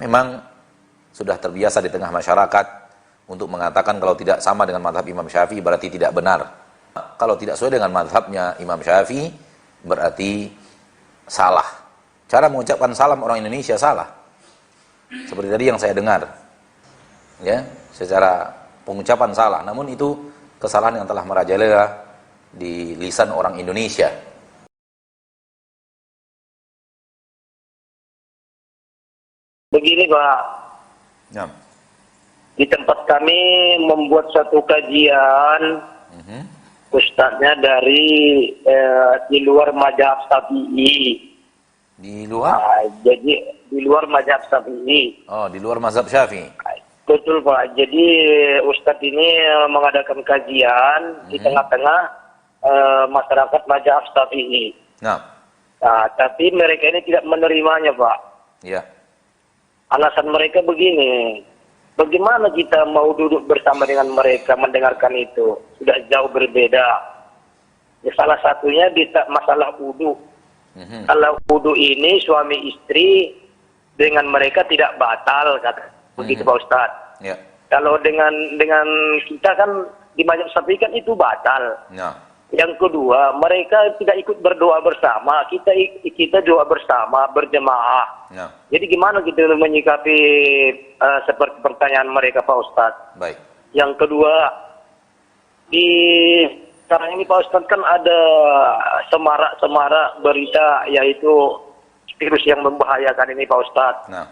memang sudah terbiasa di tengah masyarakat untuk mengatakan kalau tidak sama dengan mazhab Imam Syafi'i berarti tidak benar. Kalau tidak sesuai dengan mazhabnya Imam Syafi'i berarti salah. Cara mengucapkan salam orang Indonesia salah. Seperti tadi yang saya dengar. Ya, secara pengucapan salah, namun itu kesalahan yang telah merajalela di lisan orang Indonesia. Begini Pak, Ya. di tempat kami membuat satu kajian, ustadznya dari di luar mazhab Syafi'i. Di luar? Jadi di luar mazhab Syafi'i. Oh, di luar mazhab Syafi'i. Betul Pak, jadi ustadz ini mengadakan kajian di tengah-tengah masyarakat mazhab Syafi'i. Nah, Tapi mereka ini tidak menerimanya Pak. ya. Alasan mereka begini, bagaimana kita mau duduk bersama dengan mereka mendengarkan itu? Sudah jauh berbeda. Ya, salah satunya masalah wudu. Kalau wudu ini suami istri dengan mereka tidak batal, kata begitu Pak Ustadz. Ya. Kalau dengan kita kan di mazhab Syafi'i kan itu batal. Nah, Yang kedua, mereka tidak ikut berdoa bersama, kita doa bersama, berjemaah. nah. Jadi gimana kita menyikapi seperti pertanyaan mereka Pak Ustadz? Baik. Yang kedua, di sekarang ini Pak Ustadz kan ada semarak-semarak berita yaitu virus yang membahayakan ini Pak Ustadz. Nah,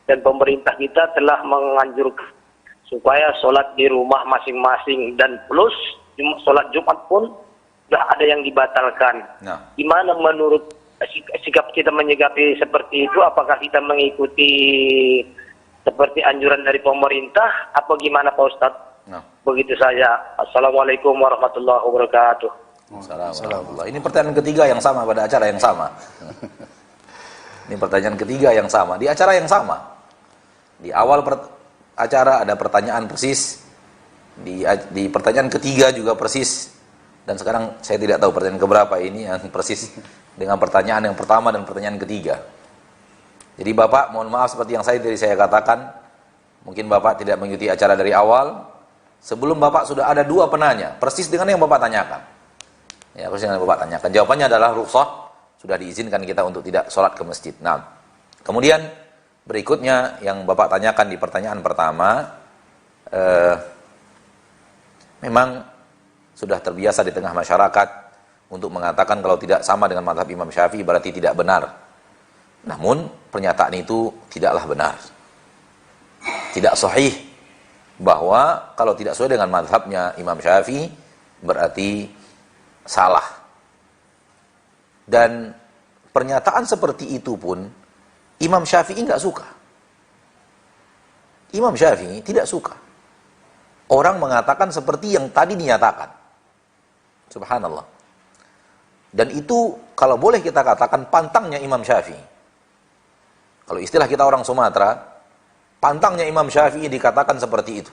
Dan pemerintah kita telah menganjurkan supaya sholat di rumah masing-masing dan plus sholat Jumat pun sudah ada yang dibatalkan. nah. Gimana menurut sikap kita menyikapi seperti itu? Apakah kita mengikuti seperti anjuran dari pemerintah? Apa gimana Pak Ustadz? Nah. Begitu saja. Assalamualaikum warahmatullahi wabarakatuh. Assalamualaikum. Ini pertanyaan ketiga yang sama pada acara yang sama. Ini pertanyaan ketiga yang sama di acara yang sama. Di awal acara ada pertanyaan persis. Di pertanyaan ketiga juga persis. Dan sekarang saya tidak tahu pertanyaan keberapa ini yang persis dengan pertanyaan yang pertama dan pertanyaan ketiga. Jadi Bapak, mohon maaf seperti yang saya katakan, mungkin Bapak tidak mengikuti acara dari awal. Sebelum Bapak sudah ada dua penanya, persis dengan yang Bapak tanyakan. Ya, persis dengan yang Bapak tanyakan. Jawabannya adalah rukhsah, sudah diizinkan kita untuk tidak sholat ke masjid. Nah, kemudian berikutnya yang Bapak tanyakan di pertanyaan pertama, memang sudah terbiasa di tengah masyarakat untuk mengatakan kalau tidak sama dengan mazhab Imam Syafi'i berarti tidak benar. Namun pernyataan itu tidaklah benar. Tidak sahih bahwa kalau tidak sesuai dengan mazhabnya Imam Syafi'i berarti salah. Dan pernyataan seperti itu pun Imam Syafi'i enggak suka. Imam Syafi'i tidak suka orang mengatakan seperti yang tadi dinyatakan. Subhanallah. Dan itu kalau boleh kita katakan pantangnya Imam Syafi'i. Kalau istilah kita orang Sumatera, pantangnya Imam Syafi'i dikatakan seperti itu.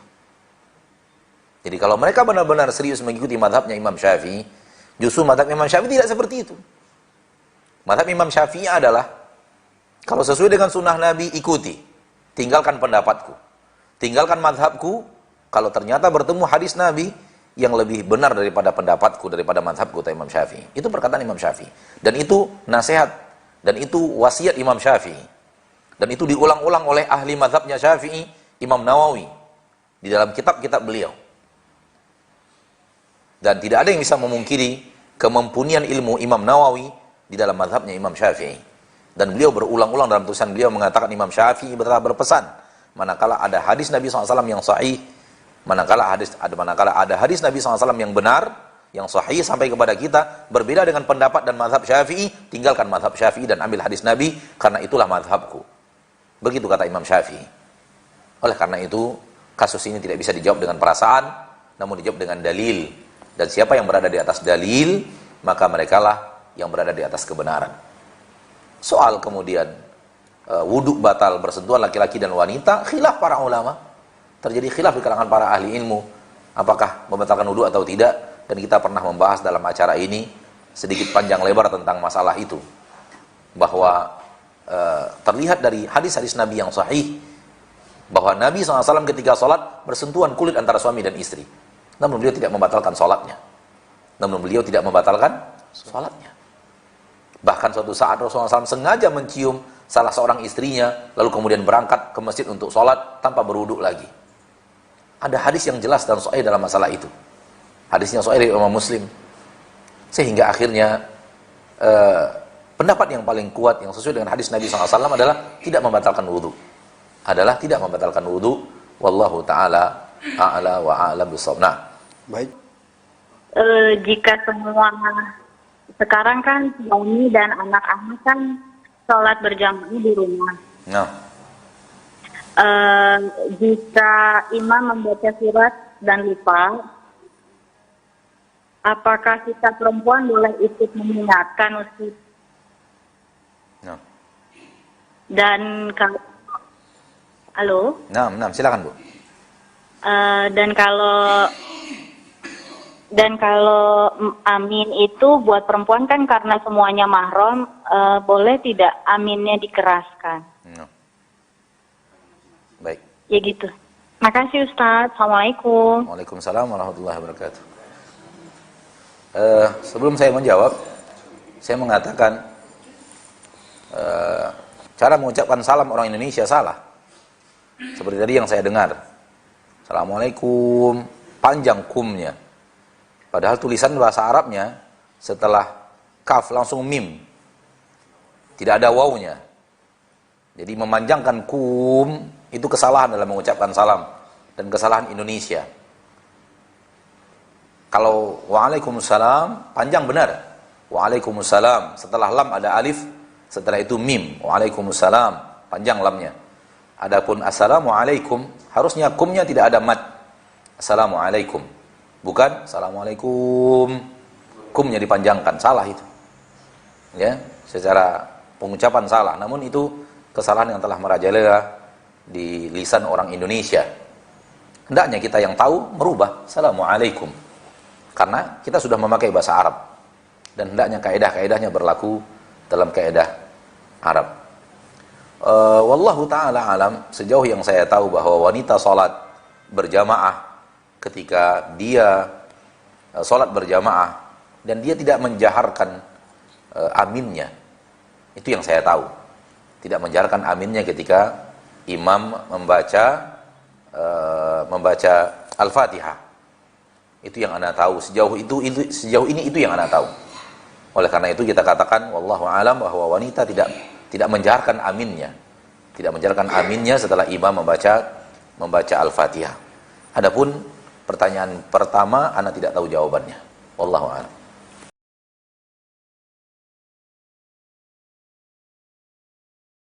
Jadi kalau mereka benar-benar serius mengikuti mazhabnya Imam Syafi'i, justru mazhab Imam Syafi'i tidak seperti itu. Mazhab Imam Syafi'i adalah kalau sesuai dengan sunnah Nabi ikuti, tinggalkan pendapatku, tinggalkan mazhabku. Kalau ternyata bertemu hadis Nabi yang lebih benar daripada pendapatku, daripada mazhabku, kata Imam Syafi'i. Itu perkataan Imam Syafi'i. Dan itu nasihat. Dan itu wasiat Imam Syafi'i. Dan itu diulang-ulang oleh ahli mazhabnya Syafi'i, Imam Nawawi. Di dalam kitab-kitab beliau. Dan tidak ada yang bisa memungkiri kemampuan ilmu Imam Nawawi di dalam mazhabnya Imam Syafi'i. Dan beliau berulang-ulang dalam tulisan beliau mengatakan Imam Syafi'i telah berpesan, manakala ada hadis Nabi SAW yang sahih, manakala ada hadis Nabi SAW yang benar, yang sahih sampai kepada kita, berbeda dengan pendapat dan mazhab Syafi'i, tinggalkan mazhab Syafi'i dan ambil hadis Nabi, karena itulah mazhabku. Begitu kata Imam Syafi'i. Oleh karena itu, kasus ini tidak bisa dijawab dengan perasaan, namun dijawab dengan dalil. Dan siapa yang berada di atas dalil, maka merekalah yang berada di atas kebenaran. Soal kemudian wudhu batal bersentuhan laki-laki dan wanita, khilaf para ulama. Terjadi khilaf di kalangan para ahli ilmu, apakah membatalkan wudhu atau tidak, dan kita pernah membahas dalam acara ini sedikit panjang lebar tentang masalah itu, bahwa terlihat dari hadis-hadis Nabi yang sahih bahwa Nabi SAW ketika sholat bersentuhan kulit antara suami dan istri. Namun beliau tidak membatalkan sholatnya. Bahkan suatu saat Rasulullah SAW sengaja mencium salah seorang istrinya, lalu kemudian berangkat ke masjid untuk sholat tanpa berwudu lagi. Ada hadis yang jelas dan sahih dalam masalah itu. Hadisnya sahih dari Imam Muslim. Sehingga akhirnya pendapat yang paling kuat yang sesuai dengan hadis Nabi SAW adalah tidak membatalkan wudu. Wallahu ta'ala a'la wa a'lam bishawab. Nah, Baik. Jika semua sekarang kan suami dan anak-anak kan sholat berjamaah di rumah. nah, Jika imam membaca surat dan lupa, apakah kita perempuan boleh ikut mengingatkan Ustaz? nah, Dan kalau halo? silakan Bu. Dan kalau amin itu buat perempuan kan karena semuanya mahram, boleh tidak aminnya dikeraskan? Nah. Baik. Ya gitu. Makasih Ustaz. Assalamualaikum. Waalaikumsalam warahmatullahi wabarakatuh. Sebelum saya menjawab, saya mengatakan cara mengucapkan salam orang Indonesia salah. Seperti tadi yang saya dengar. Assalamualaikum, panjang kumnya. Padahal tulisan bahasa Arabnya setelah kaf langsung mim. Tidak ada wawunya. Jadi memanjangkan kum itu kesalahan dalam mengucapkan salam dan kesalahan Indonesia. Kalau waalaikumsalam panjang benar. Waalaikumsalam, setelah lam ada alif, setelah itu mim. Waalaikumsalam, panjang lamnya. Adapun assalamualaikum, harusnya kumnya tidak ada mad. Assalamualaikum. Bukan assalamualaikum. Kumnya dipanjangkan, salah itu. Ya, secara pengucapan salah. Namun itu kesalahan yang telah merajalela di lisan orang Indonesia. Hendaknya kita yang tahu merubah assalamualaikum. Karena kita sudah memakai bahasa Arab. Dan hendaknya kaedah-kaedahnya berlaku dalam kaedah Arab. Wallahu ta'ala alam, sejauh yang saya tahu bahwa wanita sholat berjamaah ketika dia sholat berjamaah dan dia tidak menjaharkan aminnya, itu yang saya tahu. Tidak menjaharkan aminnya ketika imam membaca Al-Fatihah. Itu yang Anda tahu. Sejauh ini itu yang Anda tahu. Oleh karena itu kita katakan wallahu alam bahwa wanita tidak menjaharkan aminnya. Tidak menjaharkan aminnya setelah imam membaca Al-Fatihah. Adapun pertanyaan pertama Anda tidak tahu jawabannya. Wallahu a'lam.